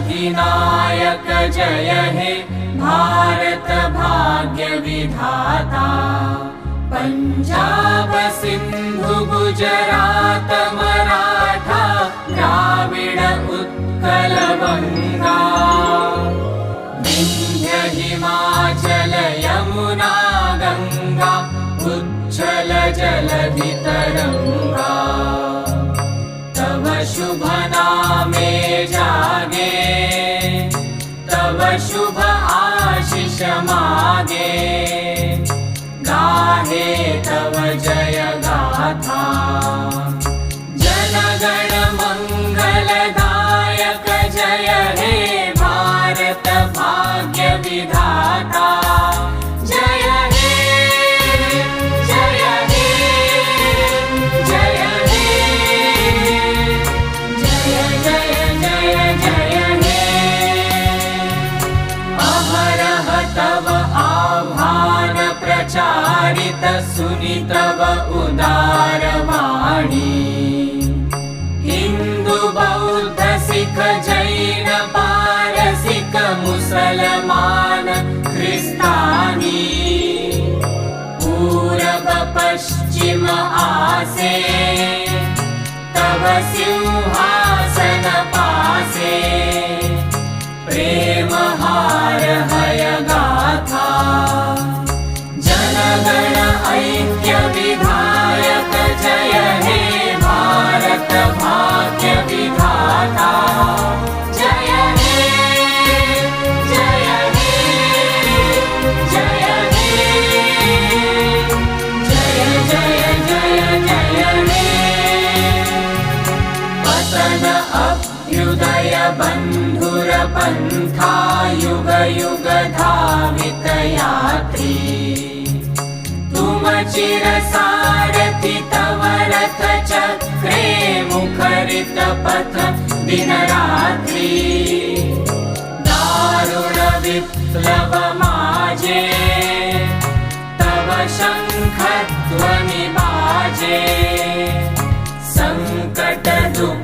अधिनायक जय हे भारत भाग्य विधाता। पंजाब सिंधु गुजरात मराठा द्राविड उत्कल बंगा। विंध्य हिमाचल यमुना गंगा उच्छल जलधि तरंगा। तव शुभ नामे जागे तव शुभ आशीष मागे। गाहे तव जय गाथा जनगण मंगलदायक जय हे भारत भाग्य विधाता। जय हे जय हे जय हे जय जय जय जय हे। अहरह तव आह्वान प्रचारित सुनि तव उदार वाणी। हिंदू बौद्ध सिख जैन पारसिक मुसलमान ख्रिस्तानी। पूरब पश्चिम आसे तव सिंहासन पासे। प्रेम हार हय गाथा जनगण ऐक्य विधायक जय हे भारत भाग्य विधाता। जय हे जय हे जय हे जय जय जय जय हे। पतन अभ्युदय बंधुर पंथा युग युग धावित यात्री। तुम चिर सारथि तव रथ चक्रे मुखरित पथ दिन रात्रि। दारुण विप्लव माजे तव शंख ध्वनि बाजे। संकट दुख